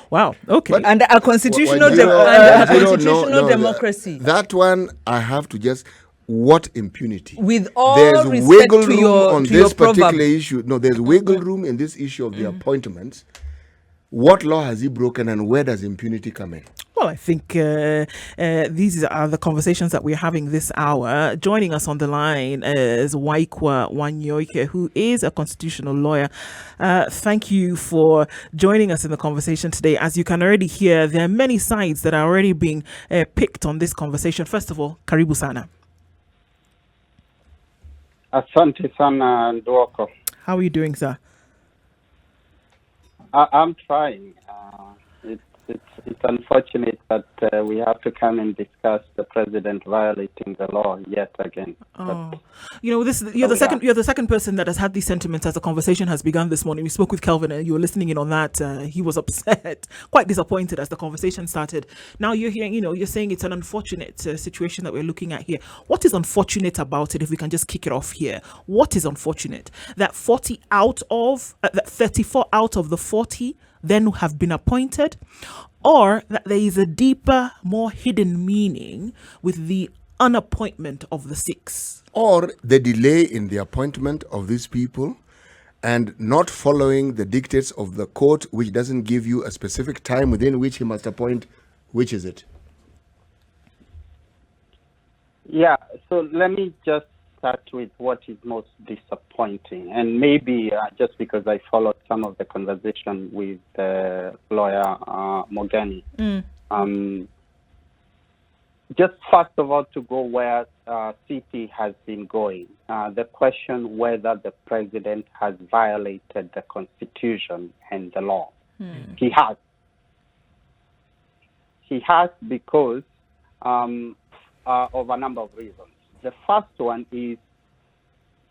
Wow. Okay. But and a constitutional democracy. That one, I have to just, what impunity? With all there's respect wiggle to room your on to this your proverb. particular issue. No, there's wiggle room in this issue of the appointments. What law has he broken, and where does impunity come in? Well, I think these are the conversations that we're having this hour. Joining us on the line is Waikwa Wanyoike, who is a constitutional lawyer. Thank you for joining us in the conversation today. As you can already hear, there are many sides that are already being picked on this conversation. First of all, Karibu Sana. Asante sana Nduoko. How are you doing, sir? I'm trying. It's unfortunate that we have to come and discuss the president violating the law yet again. Oh, you're the second person that has had these sentiments as the conversation has begun this morning. We spoke with Kelvin, and you were listening in on that. He was upset, quite disappointed as the conversation started. Now you're hearing, you're saying it's an unfortunate situation that we're looking at here. What is unfortunate about it? If we can just kick it off here, what is unfortunate? That 34 out of the 40 then have been appointed, or that there is a deeper, more hidden meaning with the unappointment of the 6? Or the delay in the appointment of these people and not following the dictates of the court, which doesn't give you a specific time within which he must appoint. Which is it? Yeah, so let me just start with what is most disappointing. And maybe just because I followed some of the conversation with lawyer Mogani. Just first of all, to go where CP has been going, the question whether the president has violated the Constitution and the law. He has. He has because of a number of reasons. The first one is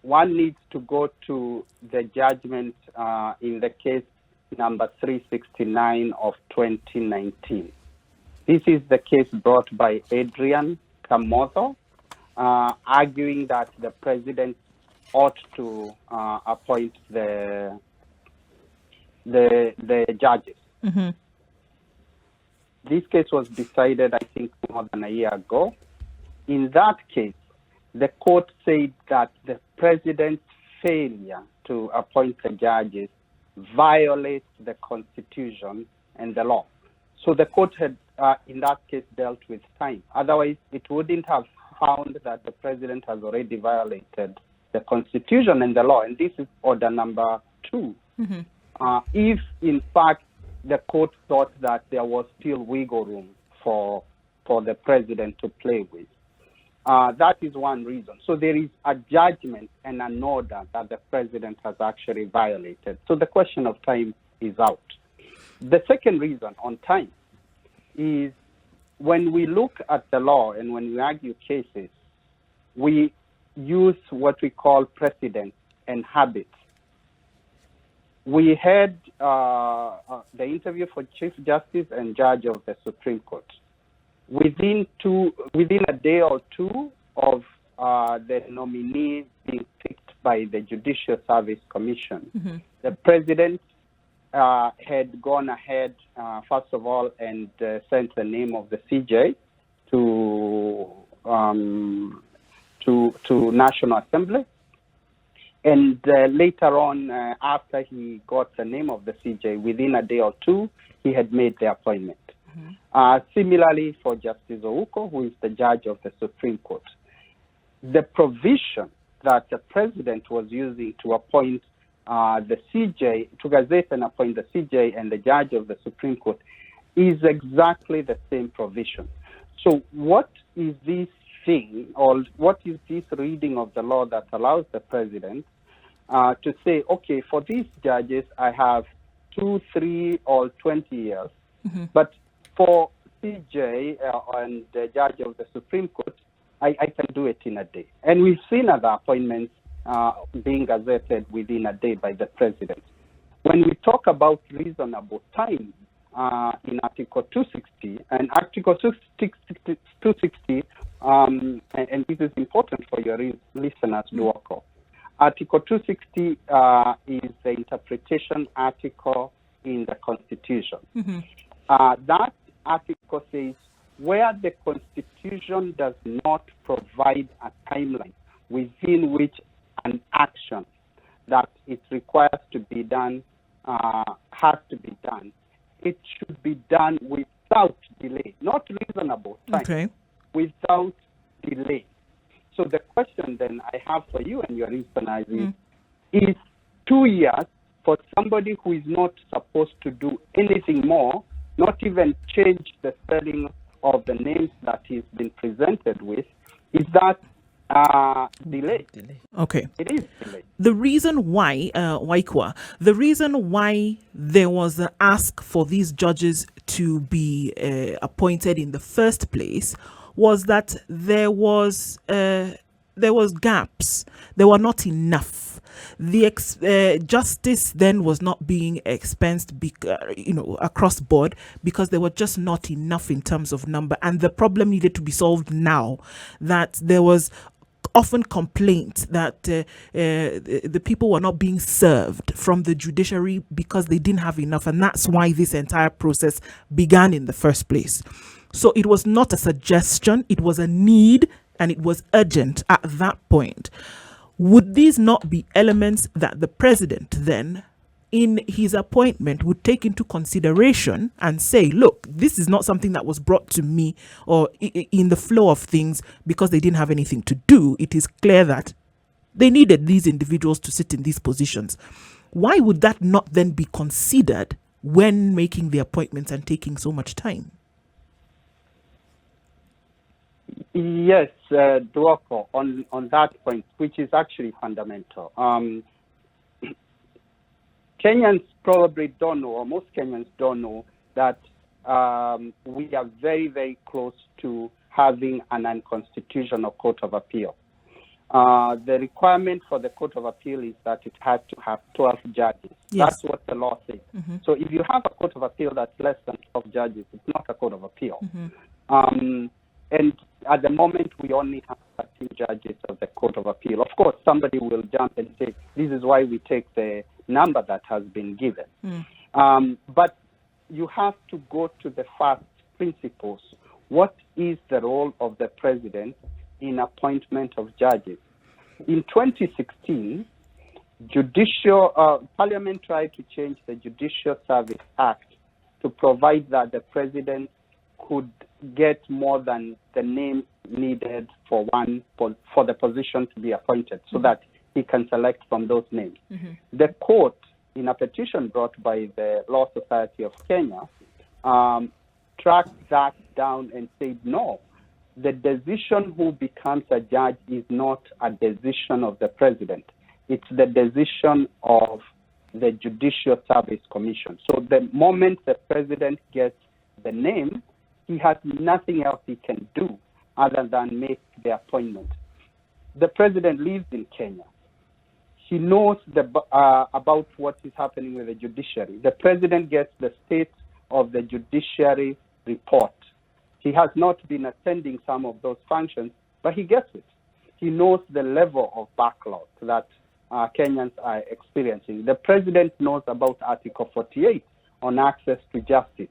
one needs to go to the judgment in the case number 369 of 2019. This is the case brought by Adrian Kamotho, arguing that the president ought to appoint the judges. Mm-hmm. This case was decided, I think, more than a year ago. In that case, the court said that the president's failure to appoint the judges violates the Constitution and the law. So the court had, in that case, dealt with time. Otherwise, it wouldn't have found that the president has already violated the Constitution and the law. And this is order number 2. Mm-hmm. If, in fact, the court thought that there was still wiggle room for the president to play with. That is one reason. So there is a judgment and an order that the president has actually violated. So the question of time is out. The second reason on time is when we look at the law and when we argue cases, we use what we call precedent and habits. We had the interview for Chief Justice and Judge of the Supreme Court. Within a day or two of the nominees being picked by the Judicial Service Commission, Mm-hmm. the president had gone ahead, first of all, and sent the name of the CJ to National Assembly. And later on, after he got the name of the CJ, within a day or two, he had made the appointment. Mm-hmm. Similarly, for Justice Ouko, who is the judge of the Supreme Court, the provision that the president was using to appoint the CJ, to gazette and appoint the CJ and the judge of the Supreme Court, is exactly the same provision. So what is this thing, or what is this reading of the law that allows the president to say, okay, for these judges, I have 2, 3, or 20 years, Mm-hmm. but for CJ and the judge of the Supreme Court, I can do it in a day. And we've seen other appointments being gazetted within a day by the president. When we talk about reasonable time in Article 260, and Article 260, and this is important for your listeners, Duoko. Article 260 is the interpretation article in the Constitution. That article says where the Constitution does not provide a timeline within which an action that it requires to be done has to be done, it should be done without delay, not reasonable time, without delay. So the question then I have for you and your listeners is 2 years for somebody who is not supposed to do anything more, not even change the spelling of the names that he's been presented with, is that delay? Okay. It is delay. The reason why, Waikwa, the reason why there was an ask for these judges to be appointed in the first place was that there was gaps. There were not enough. The justice then was not being expensed, across board, because there were just not enough in terms of number, and the problem needed to be solved now. That there was often complaint that the people were not being served from the judiciary because they didn't have enough, and that's why this entire process began in the first place. So it was not a suggestion, it was a need, and it was urgent at that point. Would these not be elements that the president then, in his appointment, would take into consideration and say, look, this is not something that was brought to me or in the flow of things because they didn't have anything to do. It is clear that they needed these individuals to sit in these positions. Why would that not then be considered when making the appointments and taking so much time? Yes, Duoko, on that point, which is actually fundamental. Kenyans probably don't know, or most Kenyans don't know, that we are very, very close to having an unconstitutional Court of Appeal. The requirement for the Court of Appeal is that it has to have 12 judges. Yes. That's what the law says. So if you have a Court of Appeal that's less than 12 judges, it's not a Court of Appeal. And at the moment, we only have 13 judges of the Court of Appeal. Of course, somebody will jump and say, this is why we take the number that has been given. But you have to go to the first principles. What is the role of the president in appointment of judges? In 2016, Parliament tried to change the Judicial Service Act to provide that the president could get more than the name needed for the position to be appointed, so that he can select from those names. The court, in a petition brought by the Law Society of Kenya, tracked that down and said, no, the decision who becomes a judge is not a decision of the president. It's the decision of the Judicial Service Commission. So the moment the president gets the name, he has nothing else he can do other than make the appointment. The president lives in Kenya. He knows about what is happening with the judiciary. The president gets the state of the judiciary report. He has not been attending some of those functions, but he gets it. He knows the level of backlog that Kenyans are experiencing. The president knows about Article 48 on access to justice.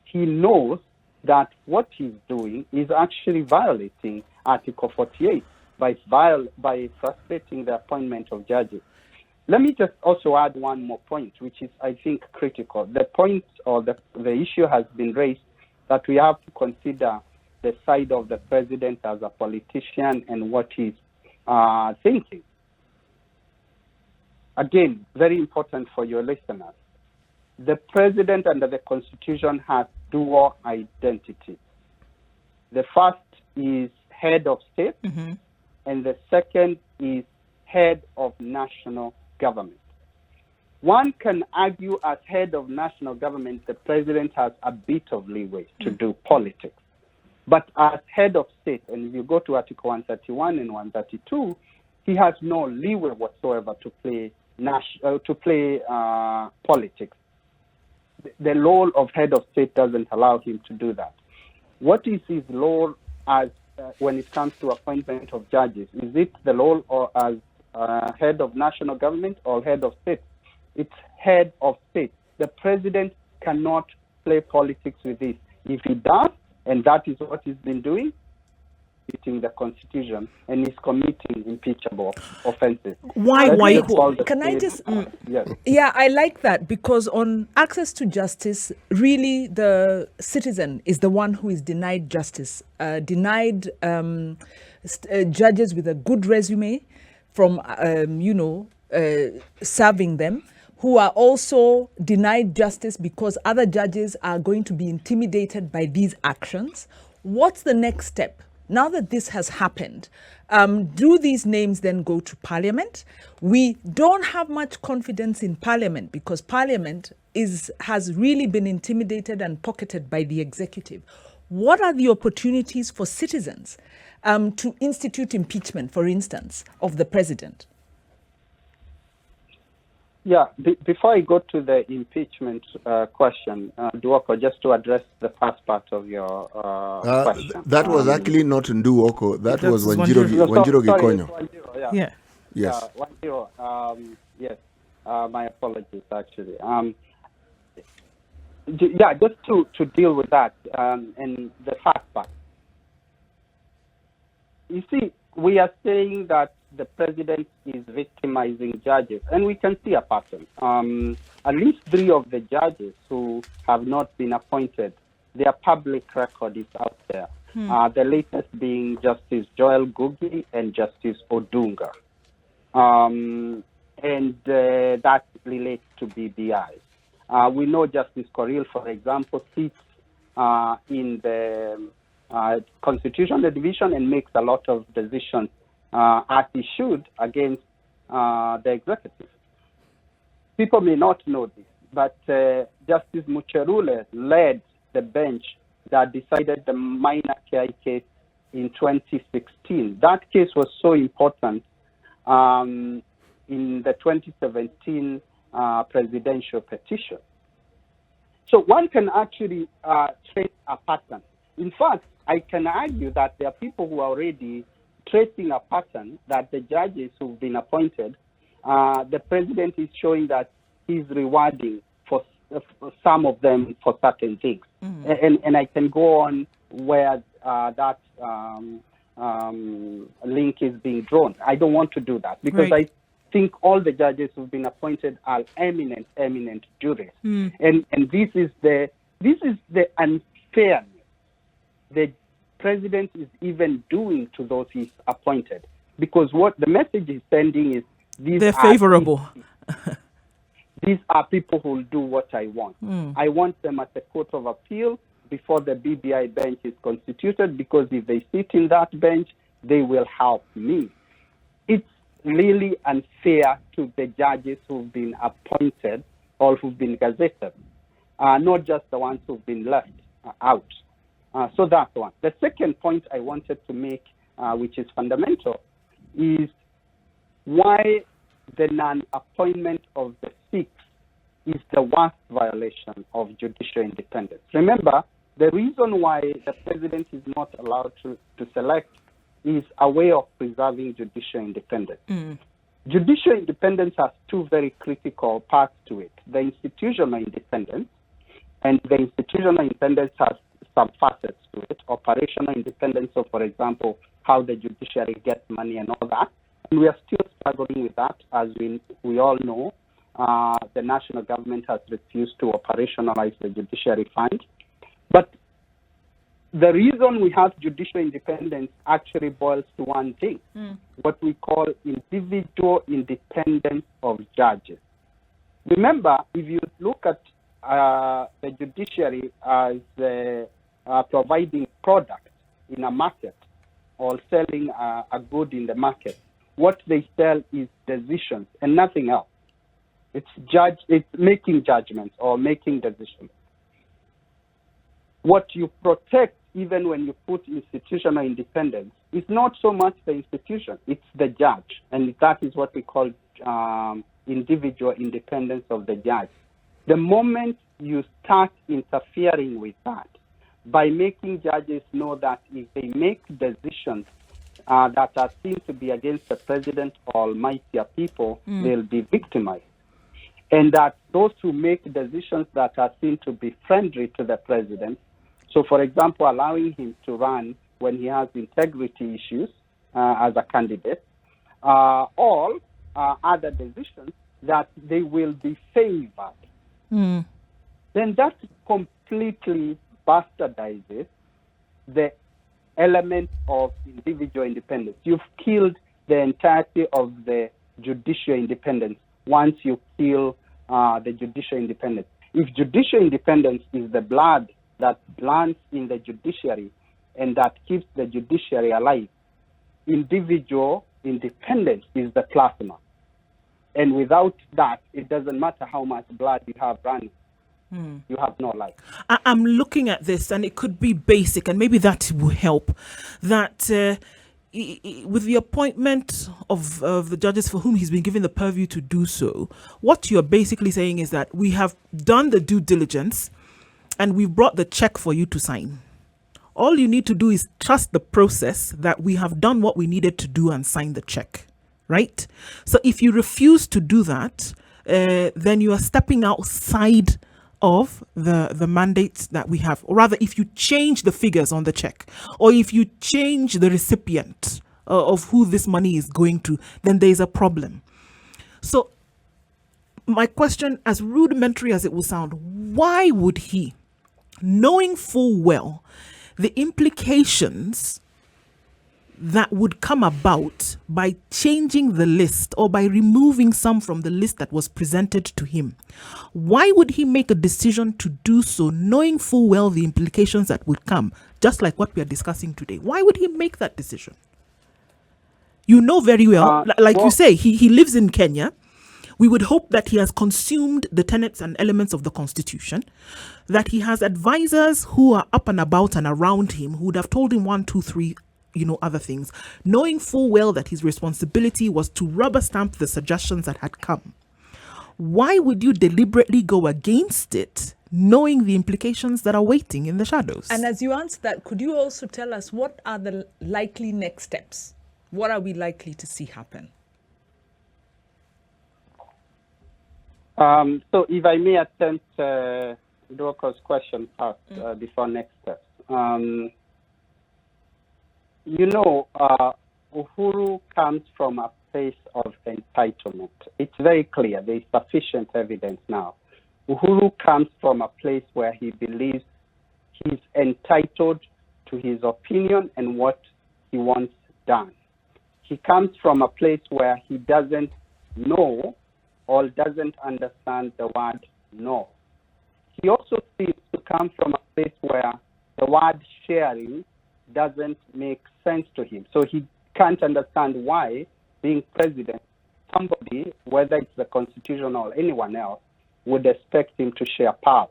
He knows that what he's doing is actually violating Article 48 by frustrating the appointment of judges. Let me just also add one more point, which is, I think, critical. The point or the issue has been raised that we have to consider the side of the president as a politician and what he's thinking. Again, very important for your listeners. The president under the Constitution has dual identity. The first is head of state, and the second is head of national government. One can argue as head of national government, the president has a bit of leeway to do politics. But as head of state, and if you go to Article 131 and 132, he has no leeway whatsoever to play politics. The role of head of state doesn't allow him to do that. What is his role as when it comes to appointment of judges? Is it the role or as head of national government or head of state? It's head of state. the president cannot play politics with this. If he does, and that is what he's been doing, committing the Constitution, and is committing impeachable offenses. Why Waikwa? Can I just... Yes. Yeah, I like that, because on access to justice, really the citizen is the one who is denied justice, denied judges with a good resume from, serving them, who are also denied justice because other judges are going to be intimidated by these actions. What's the next step? Now that this has happened, do these names then go to Parliament? We don't have much confidence in Parliament because Parliament has really been intimidated and pocketed by the executive. What are the opportunities for citizens to institute impeachment, for instance, of the president? Yeah, before I go to the impeachment question, Duoko, just to address the first part of your question. That was actually not Nduoko. That was Wanjiro Gikonyo. Yeah. Yes. Wanjiro, yes. My apologies, actually. Just to deal with that and the first part. You see, we are saying that the president is victimizing judges, and we can see a pattern. At least 3 of the judges who have not been appointed, their public record is out there. The latest being Justice Joel Gugi and Justice Odunga. And that relates to BBI. We know Justice Coril, for example, sits in the Constitutional Division and makes a lot of decisions as he should against the executive. People may not know this, but Justice Mucherule led the bench that decided the minor KI case in 2016. That case was so important in the 2017 presidential petition. So one can actually trace a pattern. In fact, I can argue that there are people who are already tracing a pattern that the judges who've been appointed, the president is showing that he's rewarding for some of them for certain things. And I can go on where that link is being drawn. I don't want to do that because I think all the judges who've been appointed are eminent jurists. And this is the unfairness the president is even doing to those he's appointed, because what the message he's sending is they're favorable. These are people who will do what I want. I want them at the Court of Appeal before the BBI bench is constituted, because if they sit in that bench, they will help me. It's really unfair to the judges who've been appointed or who've been gazetted, not just the ones who've been left out. So that's one. The second point I wanted to make, which is fundamental, is why the non-appointment of the 6 is the worst violation of judicial independence. Remember, the reason why the president is not allowed to select is a way of preserving judicial independence. Judicial independence has 2 very critical parts to it: the institutional independence, and the institutional independence has some facets to it. Operational independence, so for example, how the judiciary gets money and all that. And we are still struggling with that. As we all know, the national government has refused to operationalize the judiciary fund. But the reason we have judicial independence actually boils to one thing, what we call individual independence of judges. Remember, if you look at the judiciary as providing product in a market or selling a good in the market, what they sell is decisions and nothing else. It's making judgments or making decisions. What you protect, even when you put institutional independence, is not so much the institution, it's the judge. And that is what we call individual independence of the judge. The moment you start interfering with that, by making judges know that if they make decisions that are seen to be against the president or mightier people, they'll be victimized. and that those who make decisions that are seen to be friendly to the president, so for example, allowing him to run when he has integrity issues as a candidate, or other decisions that they will be favored, then that completely bastardizes the element of individual independence. You've killed the entirety of the judicial independence once you kill the judicial independence. If judicial independence is the blood that runs in the judiciary and that keeps the judiciary alive, individual independence is the plasma. And without that, it doesn't matter how much blood you have running. You have no life. I'm looking at this, and it could be basic, and maybe that will help. That with the appointment of the judges for whom he's been given the purview to do so, what you're basically saying is that we have done the due diligence, and we've brought the check for you to sign. All you need to do is trust the process that we have done what we needed to do and sign the check, right? So if you refuse to do that, then you are stepping outside of the mandates that we have. Or rather, if you change the figures on the check, or if you change the recipient of who this money is going to, then there's a problem. So my question, as rudimentary as it will sound, why would he, knowing full well the implications that would come about by changing the list or by removing some from the list that was presented to him, why would he make a decision to do so, knowing full well the implications that would come, just like what we are discussing today? Why would he make that decision? You know very well, you say, he lives in Kenya. We would hope that he has consumed the tenets and elements of the Constitution, that he has advisors who are up and about and around him who would have told him 1, 2, 3, other things, knowing full well that his responsibility was to rubber stamp the suggestions that had come. Why would you deliberately go against it, knowing the implications that are waiting in the shadows? And as you answer that, could you also tell us what are the likely next steps? What are we likely to see happen? So if I may attempt Duoko's question first before next steps. Uhuru comes from a place of entitlement. It's very clear. There is sufficient evidence now. Uhuru comes from a place where he believes he's entitled to his opinion and what he wants done. He comes from a place where he doesn't know or doesn't understand the word no. He also seems to come from a place where the word sharing doesn't make sense to him. So he can't understand why, being president, somebody, whether it's the Constitution or anyone else, would expect him to share power.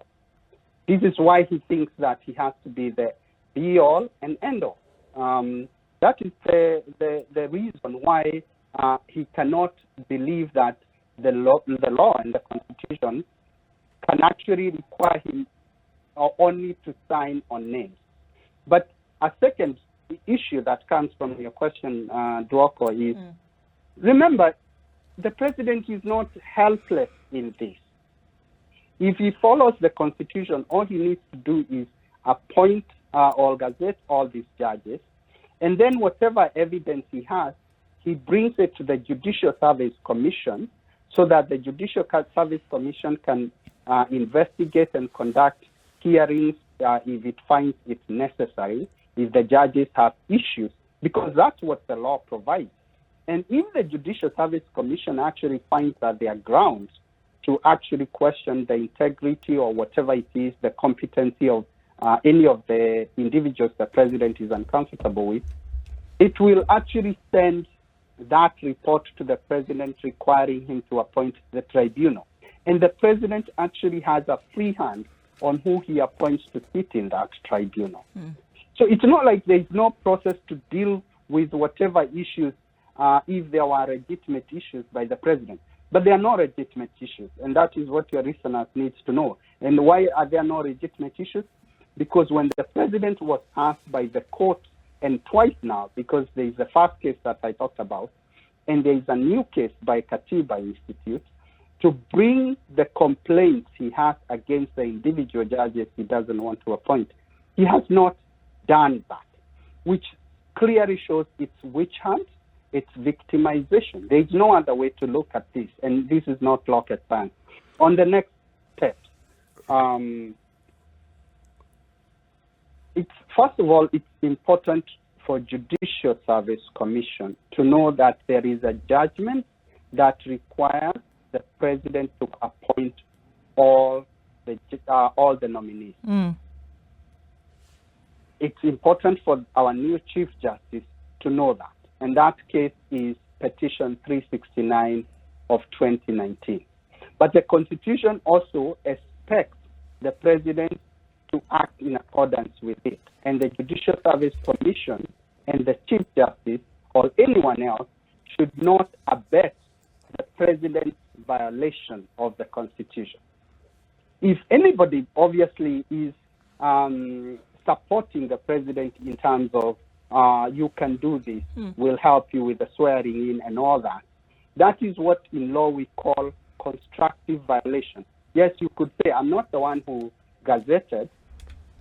This is why he thinks that he has to be the be-all and end-all. That is the reason why he cannot believe that the law and the Constitution can actually require him only to sign on names. But a second issue that comes from your question, Duoko, is remember, the president is not helpless in this. If he follows the Constitution, all he needs to do is appoint or gazette all these judges, and then whatever evidence he has, he brings it to the Judicial Service Commission so that the Judicial Service Commission can investigate and conduct hearings if it finds it necessary, if the judges have issues, because that's what the law provides. And if the Judicial Service Commission actually finds that there are grounds to actually question the integrity or whatever it is, the competency of any of the individuals the president is uncomfortable with, it will actually send that report to the president requiring him to appoint the tribunal. And the president actually has a free hand on who he appoints to sit in that tribunal. So it's not like there is no process to deal with whatever issues if there were legitimate issues by the president. But there are no legitimate issues, and that is what your listeners need to know. And why are there no legitimate issues? Because when the president was asked by the court, and twice now, because there is the first case that I talked about, and there is a new case by Katiba Institute, to bring the complaints he has against the individual judges he doesn't want to appoint. He has not done that, which clearly shows it's witch hunt, it's victimization. There is no other way to look at this, and this is not rocket science. On the next steps, first of all, it's important for Judicial Service Commission to know that there is a judgment that requires the president to appoint all the nominees. It's important for our new Chief Justice to know that, and that case is Petition 369 of 2019. But the Constitution also expects the president to act in accordance with it, and the Judicial Service Commission and the Chief Justice or anyone else should not abet the president's violation of the Constitution. If anybody obviously is supporting the president in terms of you can do this, we'll help you with the swearing in and all that, that is what in law we call constructive violation. Yes, you could say, I'm not the one who gazetted,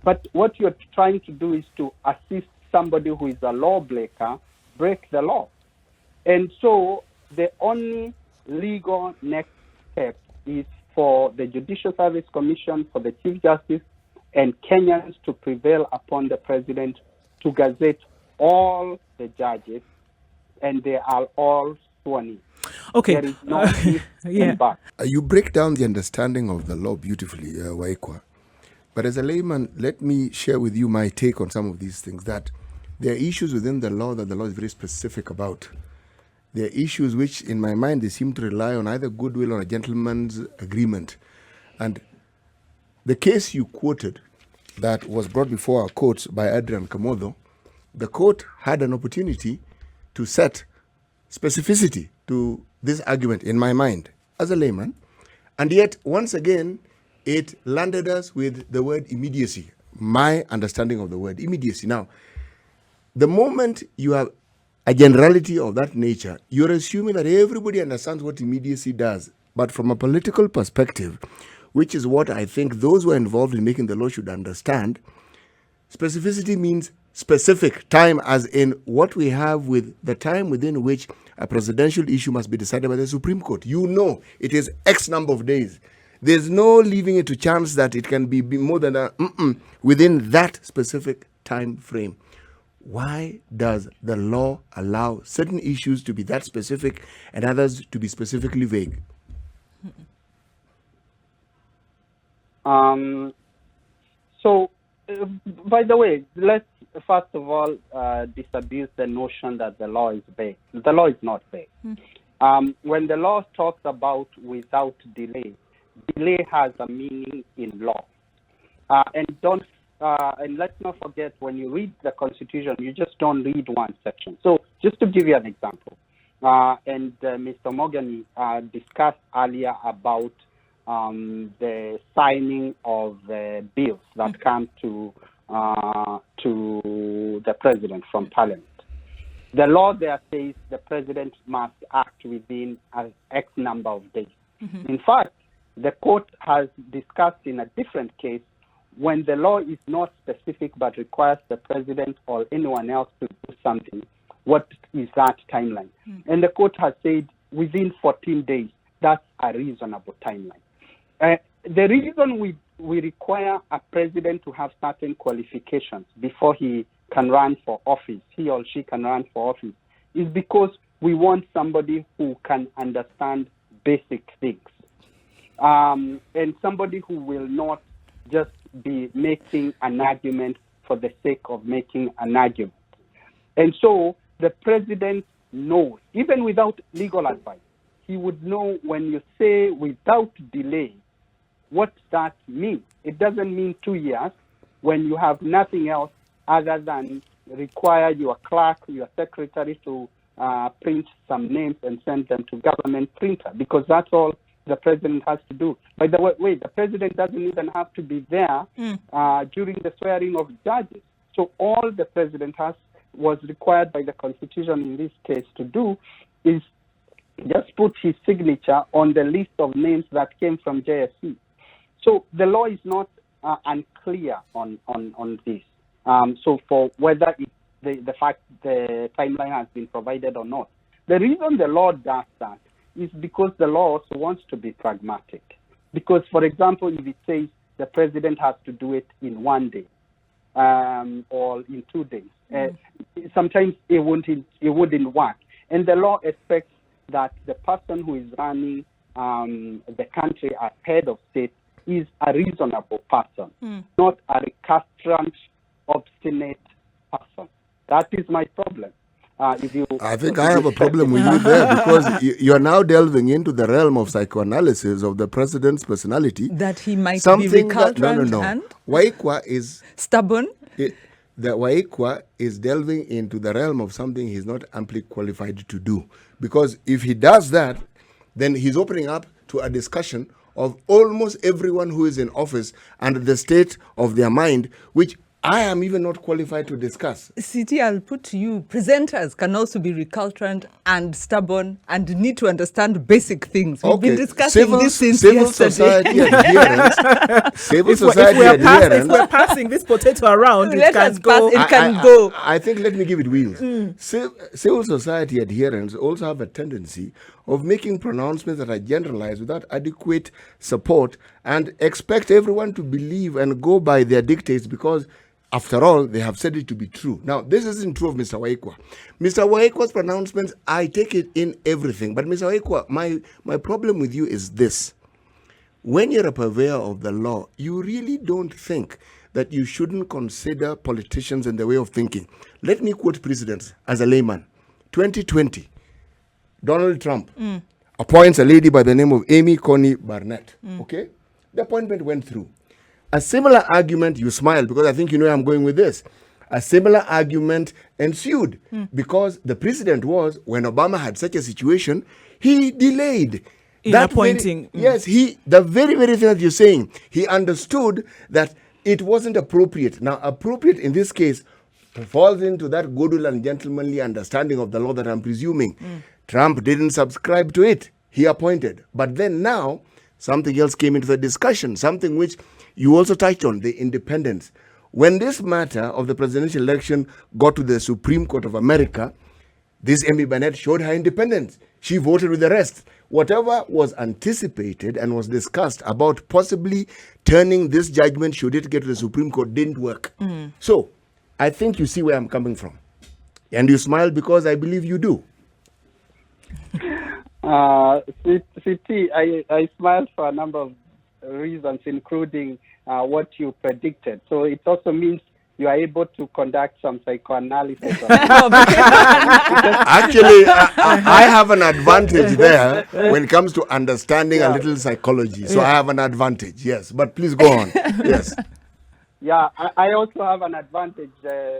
but what you're trying to do is to assist somebody who is a lawbreaker break the law. And so the only legal next step is for the Judicial Service Commission, for the Chief Justice, and Kenyans to prevail upon the president to gazette all the judges, and they are all sworn in. Okay. There is no if back. You break down the understanding of the law beautifully, Waikwa. But as a layman, let me share with you my take on some of these things, that there are issues within the law that the law is very specific about. There are issues which, in my mind, they seem to rely on either goodwill or a gentleman's agreement. And the case you quoted that was brought before our courts by Adrian Kamodo, the court had an opportunity to set specificity to this argument, in my mind, as a layman. And yet, once again, it landed us with the word immediacy, my understanding of the word immediacy. Now, the moment you have a generality of that nature, you're assuming that everybody understands what immediacy does. But from a political perspective, which is what I think those who are involved in making the law should understand, specificity means specific time, as in what we have with the time within which a presidential issue must be decided by the Supreme Court. You know it is X number of days. There's no leaving it to chance that it can be more than within that specific time frame. Why does the law allow certain issues to be that specific and others to be specifically vague? So, by the way, let's first of all disabuse the notion that the law is vague. The law is not vague. When the law talks about without delay, delay has a meaning in law. And let's not forget, when you read the Constitution, you just don't read one section. So just to give you an example, and Mr. Morgan discussed earlier about the signing of bills that come to the president from Parliament. The law there says the president must act within an X number of days. In fact, the court has discussed in a different case, when the law is not specific but requires the president or anyone else to do something, what is that timeline? And the court has said within 14 days, that's a reasonable timeline. The reason we require a president to have certain qualifications before he can run for office, he or she can run for office, is because we want somebody who can understand basic things. And somebody who will not just be making an argument for the sake of making an argument. And so the president knows, even without legal advice, he would know when you say without delay, what that means. It doesn't mean 2 years when you have nothing else other than require your clerk, your secretary to print some names and send them to government printer, because that's all the president has to do. By the way, the president doesn't even have to be there during the swearing of judges. So all the president was required by the Constitution in this case to do is just put his signature on the list of names that came from JSC. So the law is not unclear on this. So for whether the fact the timeline has been provided or not. The reason the law does that is because the law also wants to be pragmatic. Because, for example, if it says the president has to do it in 1 day or in 2 days, sometimes it wouldn't work. And the law expects that the person who is running the country as head of state is a reasonable person, not a recalcitrant, obstinate person. That is my problem. I think I have a problem with you there, because you're now delving into the realm of psychoanalysis of the president's personality. That he might be Something recalcitrant no. Waikwa is stubborn. the Waikwa is delving into the realm of something he's not amply qualified to do. Because if he does that, then he's opening up to a discussion of almost everyone who is in office and the state of their mind, which I am even not qualified to discuss. Siti, I'll put to you, presenters can also be recalcitrant and stubborn and need to understand basic things. We've been discussing this since civil yesterday. Society adherence. Civil If society adherence. we're passing this potato around, Let it can us go. pass it. Can go. I think, let me give it wheels. Civil society adherents also have a tendency of making pronouncements that are generalized without adequate support and expect everyone to believe and go by their dictates because, after all, they have said it to be true. Now, this isn't true of Mr. Waikwa. Mr. Waikwa's pronouncements, I take it in everything. But Mr. Waikwa, my problem with you is this. When you're a purveyor of the law, you really don't think that you shouldn't consider politicians and their way of thinking. Let me quote precedents as a layman. 2020, Donald Trump appoints a lady by the name of Amy Coney Barnett. Okay? The appointment went through. A similar argument, you smile because I think you know where I'm going with this. A similar argument ensued because the precedent was when Obama had such a situation, he delayed. In appointing. The very thing that you're saying, he understood that it wasn't appropriate. Now, appropriate in this case falls into that goodwill and gentlemanly understanding of the law that I'm presuming. Trump didn't subscribe to it. He appointed. But then now, something else came into the discussion, something which you also touched on, the independence. When this matter of the presidential election got to the Supreme Court of America, this Amy Barnett showed her independence. She voted with the rest. Whatever was anticipated and was discussed about possibly turning this judgment should it get to the Supreme Court didn't work. So, I think you see where I'm coming from. And you smile because I believe you do. CT, I smiled for a number of reasons, including what you predicted. So it also means you are able to conduct some psychoanalysis. Actually, I have an advantage there when it comes to understanding a little psychology. So I have an advantage, yes. But please go on. Yes. Yeah, I also have an advantage.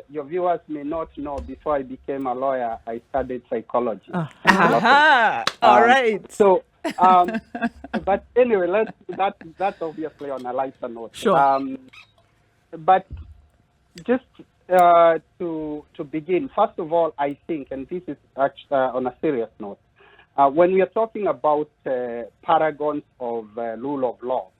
Your viewers may not know, before I became a lawyer, I studied psychology. All right. So, but anyway, that's obviously on a lighter note. Sure. But just to begin, first of all, I think, and this is actually on a serious note, when we are talking about paragons of rule of law,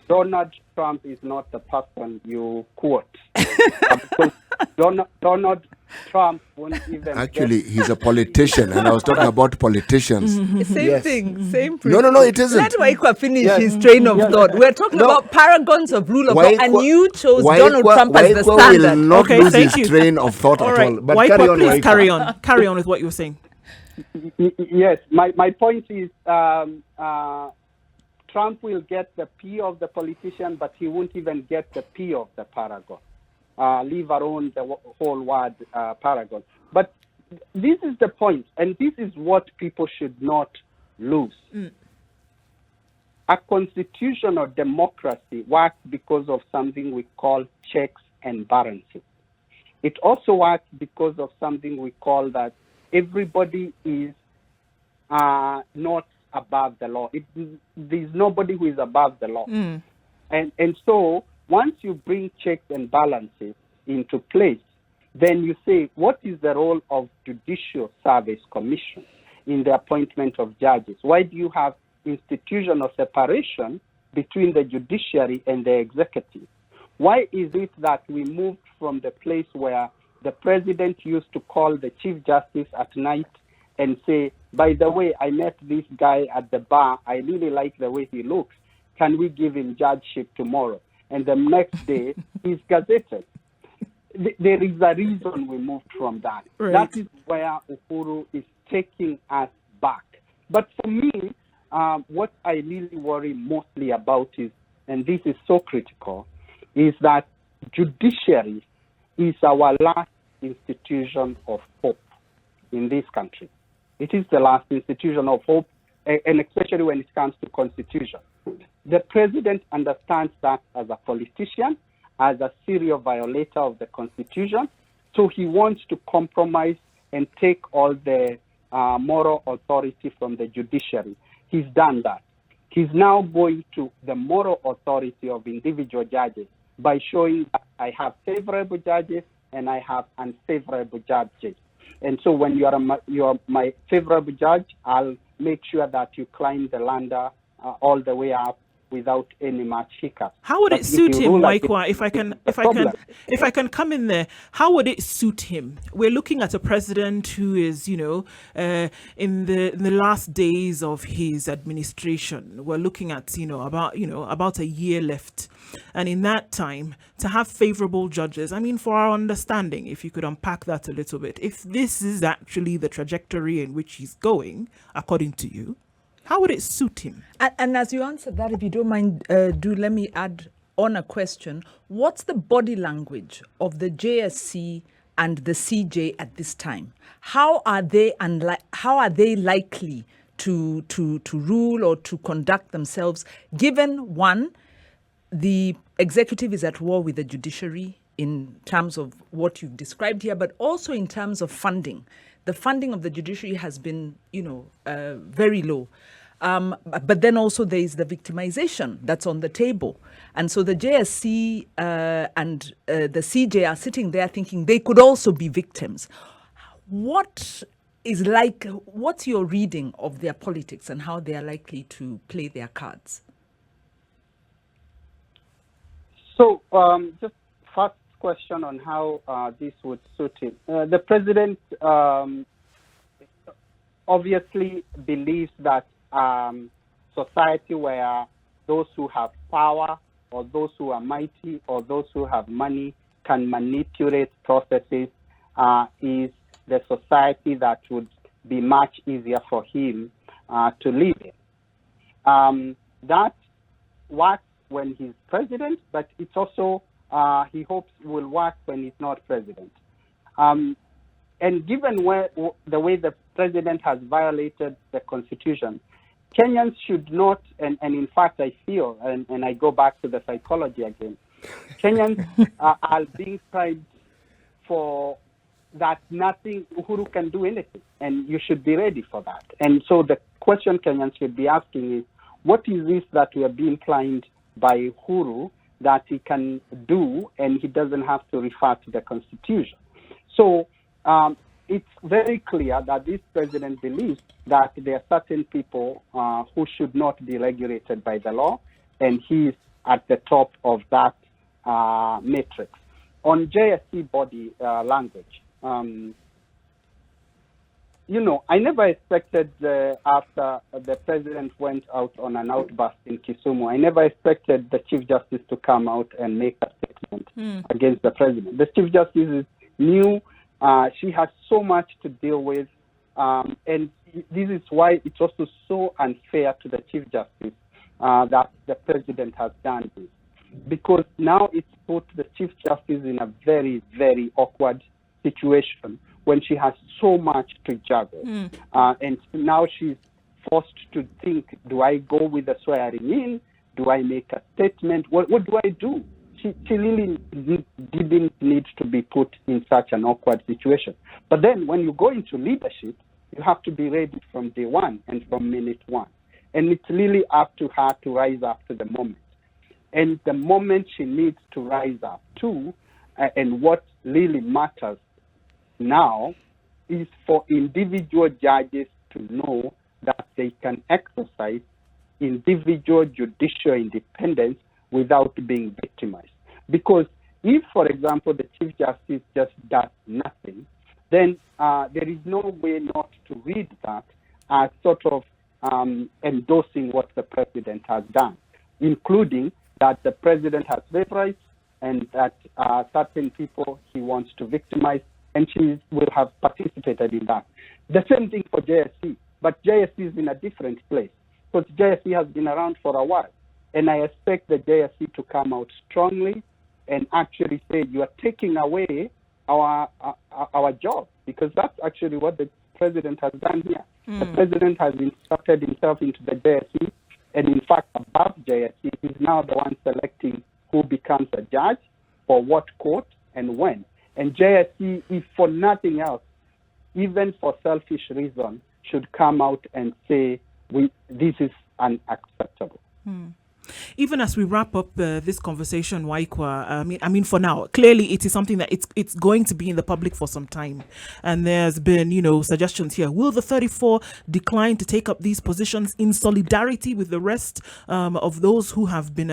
Donald Trump is not the person you quote. Because Donald Trump won't even... Actually, he's a politician, and I was talking about politicians. Same thing, same No, it isn't. Let Waikwa finish his train of thought. We're talking about paragons of rule of law, and you chose Donald Trump as the standard. Will not lose his train of thought at all. But Waikwa, please carry on. Carry on with what you were saying. Yes, my point is Trump will get the P of the politician, but he won't even get the P of the paragon, leave alone the whole word paragon. But this is the point, and this is what people should not lose. A constitutional democracy works because of something we call checks and balances. It also works because of something we call that everybody is not above the law. There's nobody who is above the law. And so once you bring checks and balances into place, then you say, what is the role of Judicial Service Commission? in the appointment of judges? Why do you have institutional separation between the judiciary and the executive? Why is it that we moved from the place where the president used to call the chief justice at night and say, by the way, I met this guy at the bar. I really like the way he looks. Can we give him judgeship tomorrow? And the next day, he's gazetted. There is a reason we moved from that. Right. That is where Uhuru is taking us back. But for me, what I really worry mostly about is, and this is so critical, is that judiciary is our last institution of hope in this country. It is the last institution of hope, and especially when it comes to constitution. The president understands that as a politician, as a serial violator of the constitution, so he wants to compromise and take all the moral authority from the judiciary. He's done that. He's now going to the moral authority of individual judges by showing that I have favorable judges and I have unfavorable judges. And so when you are my favorable judge, I'll make sure that you climb the ladder all the way up without any much hiccups. How would it suit him, Waikwa? If I can come in there, how would it suit him? We're looking at a president who is, in the last days of his administration. We're looking at, about a year left, and in that time, to have favorable judges. I mean, for our understanding, if you could unpack that a little bit, if this is actually the trajectory in which he's going, according to you, how would it suit him? And as you answer that, if you don't mind, let me add on a question. What's the body language of the JSC and the CJ at this time? How are they likely to rule or to conduct themselves, given, one, the executive is at war with the judiciary in terms of what you've described here, but also in terms of funding. The funding of the judiciary has been, very low. But then also there is the victimization that's on the table. And so the JSC and the CJ are sitting there thinking they could also be victims. What's your reading of their politics and how they are likely to play their cards? So just first question on how this would suit him. The president obviously believes that society where those who have power or those who are mighty or those who have money can manipulate processes is the society that would be much easier for him to live in. That works when he's president, but it's also, he hopes, will work when he's not president. And given the way the president has violated the constitution, Kenyans should not, and in fact I feel, and I go back to the psychology again, Kenyans are being primed for that nothing, Uhuru can do anything, and you should be ready for that. And so the question Kenyans should be asking is, what is this that we are being primed by Uhuru that he can do and he doesn't have to refer to the constitution? So it's very clear that this president believes that there are certain people who should not be regulated by the law, and he's at the top of that matrix. On JSC body language, I never expected after the president went out on an outburst in Kisumu, I never expected the Chief Justice to come out and make a statement against the president. The Chief Justice is new. She has so much to deal with, and this is why it's also so unfair to the Chief Justice that the president has done this, because now it's put the Chief Justice in a very, very awkward situation when she has so much to juggle. And now she's forced to think, do I go with the swearing in? Do I make a statement? What do I do? She really didn't need to be put in such an awkward situation. But then when you go into leadership, you have to be ready from day one and from minute one. And it's really up to her to rise up to the moment. And the moment she needs to rise up to, and what really matters now, is for individual judges to know that they can exercise individual judicial independence without being victimized. Because if, for example, the Chief Justice just does nothing, then there is no way not to read that as sort of endorsing what the president has done, including that the president has favorites and that certain people he wants to victimize, and she will have participated in that. The same thing for JSC, but JSC is in a different place because JSC has been around for a while, and I expect the JSC to come out strongly and actually say you are taking away our job, because that's actually what the president has done here. The president has inserted himself into the JSC, and in fact, above JSC, he's now the one selecting who becomes a judge, for what court, and when. And JSC, if for nothing else, even for selfish reasons, should come out and say, this is unacceptable. Even as we wrap up this conversation, Waikwa, I mean, for now, clearly it is something that it's going to be in the public for some time, and there's been, suggestions here. Will the 34 decline to take up these positions in solidarity with the rest of those who have been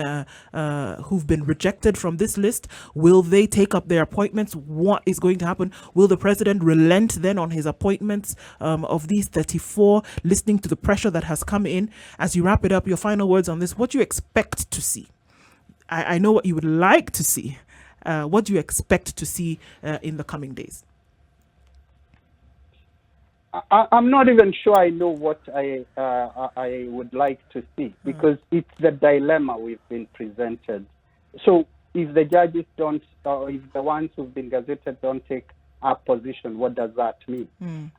who've been rejected from this list? Will they take up their appointments? What is going to happen? Will the president relent then on his appointments of these 34, listening to the pressure that has come in? As you wrap it up, your final words on this, what do you expect to see? I know what you would like to see. What do you expect to see in the coming days? I'm not even sure I know what I would like to see, because it's the dilemma we've been presented. So if the judges don't, or if the ones who've been gazetted don't take our position, what does that mean?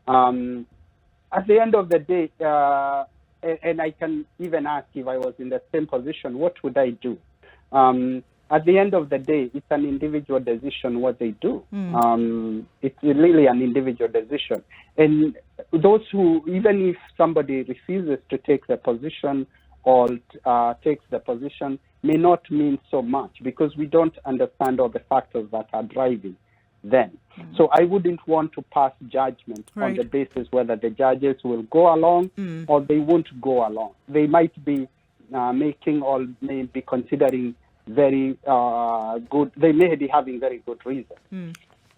At the end of the day, and I can even ask, if I was in the same position, what would I do? At the end of the day, it's an individual decision what they do. It's really an individual decision. And those who, even if somebody refuses to take the position or takes the position, may not mean so much, because we don't understand all the factors that are driving them. So I wouldn't want to pass judgment on the basis whether the judges will go along or they won't go along. They might be making or may be considering very good, they may be having very good reasons.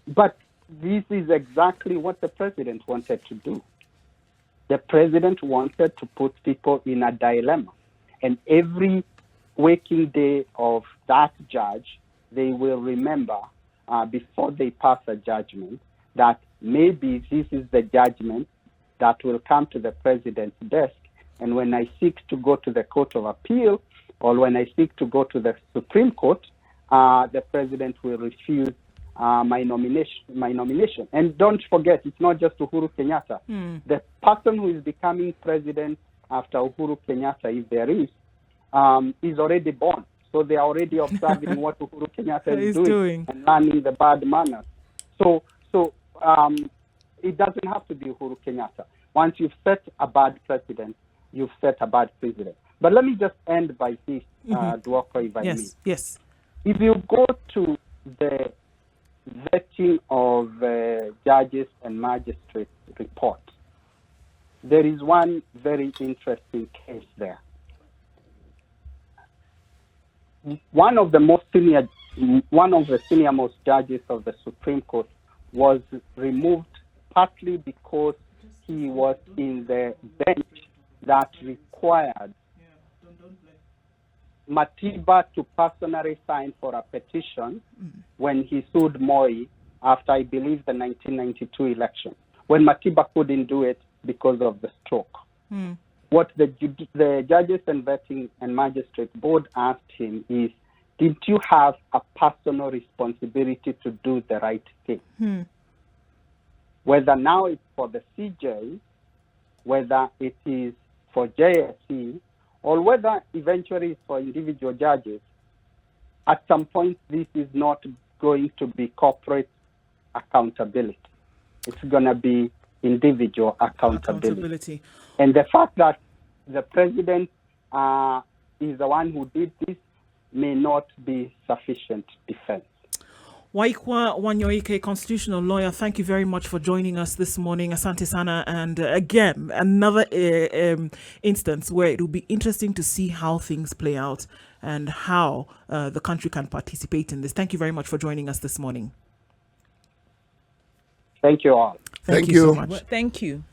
But this is exactly what the president wanted to do. The president wanted to put people in a dilemma. And every waking day of that judge, they will remember before they pass a judgment that maybe this is the judgment that will come to the president's desk. And when I seek to go to the Court of Appeal, or when I seek to go to the Supreme Court, the president will refuse my nomination. And don't forget, it's not just Uhuru Kenyatta. The person who is becoming president after Uhuru Kenyatta, if there is already born. So they are already observing what Uhuru Kenyatta is doing and learning the bad manners. So it doesn't have to be Uhuru Kenyatta. Once you've set a bad precedent, you've set a bad precedent. But let me just end by this, Duoko, if I may. Yes. If you go to the vetting of judges and magistrates report, there is one very interesting case there. One of the senior-most judges of the Supreme Court was removed partly because he was in the bench that required Matiba to personally sign for a petition when he sued Moi after, I believe, the 1992 election, when Matiba couldn't do it because of the stroke. What the Judges and Vetting and Magistrate Board asked him is, did you have a personal responsibility to do the right thing? Whether now it's for the CJ, whether it is for JSC, or whether eventually it's for individual judges, at some point this is not going to be corporate accountability. It's going to be individual accountability. And the fact that the president is the one who did this may not be sufficient defense. Waikwa Wanyoike, constitutional lawyer, thank you very much for joining us this morning. Asante Sana. And again, another instance where it will be interesting to see how things play out and how the country can participate in this. Thank you very much for joining us this morning. Thank you all. Thank you so you. much. Thank you.